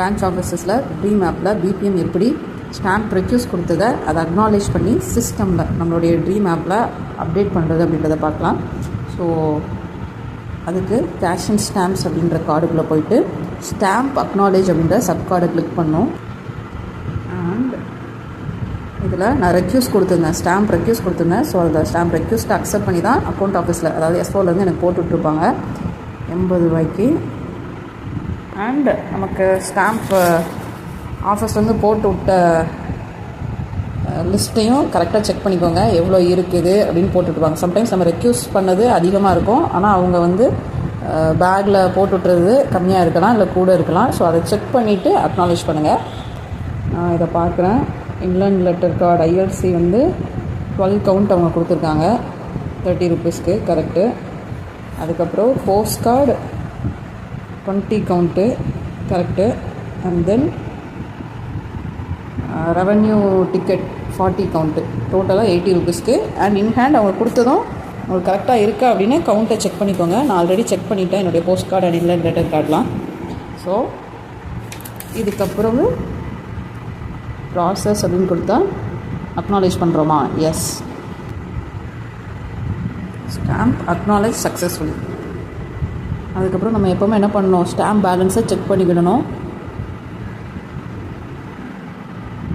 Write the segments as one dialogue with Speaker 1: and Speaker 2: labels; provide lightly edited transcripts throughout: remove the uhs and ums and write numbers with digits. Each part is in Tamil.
Speaker 1: பிரான்ச் ஆஃபீஸஸில் ட்ரீம் ஆப்பில் பிபிஎம் எப்படி ஸ்டாம்ப் ரெக்யூஸ் கொடுத்ததை அதை அக்னாலேஜ் பண்ணி சிஸ்டமில் நம்மளுடைய ட்ரீம் ஆப்பில் அப்டேட் பண்ணுறது அப்படின்றத பார்க்கலாம். ஸோ அதுக்கு கேஷ் அண்ட் ஸ்டாம்ப்ஸ் அப்படின்ற கார்டுக்குள்ளே போயிட்டு ஸ்டாம்ப் அக்னாலேஜ் அப்படின்ற சப் கார்டை கிளிக் பண்ணோம். அண்ட் இதில் நான் ரெக்யூஸ் கொடுத்துருந்தேன், ஸ்டாம்ப் ரெக்யூஸ் கொடுத்துருந்தேன். ஸோ அந்த ஸ்டாம்ப் ரெக்யூஸ்ட்டை அக்செப்ட் பண்ணி தான் அக்கௌண்ட் ஆஃபீஸில், அதாவது எஸ்ஓலேருந்து எனக்கு போட்டுட்ருப்பாங்க 80 ரூபாய்க்கு. அண்ட் நமக்கு ஸ்டாம்ப் ஆஃபீஸ்லேருந்து போட்டு விட்ட லிஸ்ட்டையும் கரெக்டாக செக் பண்ணிக்கோங்க, எவ்வளோ இருக்குது அப்படின்னு போட்டுட்ருப்பாங்க. சம்டைம்ஸ் நம்ம ரெக்யூஸ் பண்ணது அதிகமாக இருக்கும், ஆனால் அவங்க வந்து பேக்கில் போட்டு விட்டுறது கம்மியாக இருக்கலாம், இல்லை கூட இருக்கலாம். ஸோ அதை செக் பண்ணிவிட்டு அக்னாலேஜ் பண்ணுங்கள். நான் இதை பார்க்குறேன். இன்லேண்ட் லெட்டர் கார்டு ஐஎல்சி வந்து 12 கவுண்ட் அவங்க கொடுத்துருக்காங்க 30 ரூபீஸ்க்கு, கரெக்டு. அதுக்கப்புறம் post card 20 count, correct. And then revenue ticket 40 count, டோட்டலாக 80 ரூபீஸ்க்கு. அண்ட் இன்ஹேண்ட் அவங்க கொடுத்ததும் உங்களுக்கு கரெக்டாக இருக்கா அப்படின்னு கவுண்ட்டை செக் பண்ணிக்கோங்க. நான் ஆல்ரெடி செக் பண்ணிவிட்டேன் என்னுடைய post card and inland letter கார்டெலாம். ஸோ இதுக்கப்புறம் ப்ராசஸ் அப்படின்னு கொடுத்தா அக்னாலேஜ் பண்ணுறோமா? Yes, stamp acknowledge successfully. அதுக்கப்புறம் நம்ம எப்போவுமே என்ன பண்ணணும், ஸ்டாம்ப் பேலன்ஸை செக் பண்ணிக்கிடணும்.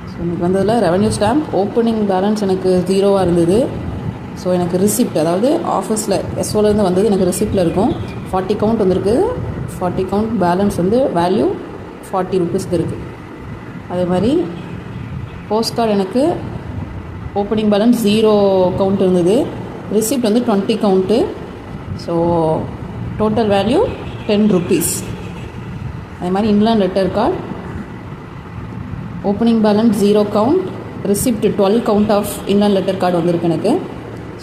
Speaker 1: ஸோ எனக்கு வந்ததில் ரெவன்யூ ஸ்டாம்ப் ஓப்பனிங் பேலன்ஸ் எனக்கு 0 இருந்தது. ஸோ எனக்கு ரிசிப்ட், அதாவது ஆஃபீஸில் எஸ்ஓலேருந்து வந்தது எனக்கு ரிசிப்டில் இருக்கும். 40 கவுண்ட் வந்திருக்கு. 40 கவுண்ட் பேலன்ஸ் வந்து வேல்யூ 40 ரூபீஸ்க்கு இருக்குது. அதே மாதிரி போஸ்ட் கார்டு எனக்கு ஓப்பனிங் பேலன்ஸ் 0 கவுண்ட் இருந்தது, ரிசிப்ட் வந்து 20 count. So total value 10 rupees. அதே மாதிரி inland letter card opening balance 0 count, receipt 12 count of inland letter card வந்திருக்கு எனக்கு.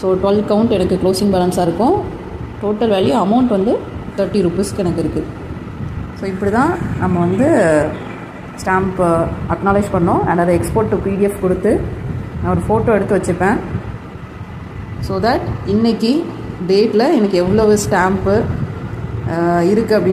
Speaker 1: ஸோ 12 கவுண்ட் எனக்கு க்ளோசிங் பேலன்ஸாக இருக்கும். டோட்டல் வேல்யூ அமௌண்ட் வந்து 30 ரூபீஸ்க்கு எனக்கு இருக்குது. ஸோ இப்படி தான் நம்ம வந்து ஸ்டாம்ப் அக்னாலேஜ் பண்ணோம். அண்ட் அதை எக்ஸ்போர்ட் டு பிடிஎஃப் கொடுத்து நான் ஒரு ஃபோட்டோ எடுத்து வச்சுப்பேன். ஸோ தட் இன்றைக்கி டேட்டில் எனக்கு எவ்வளவு ஸ்டாம்ப்பு இருக்குது அப்படின்னு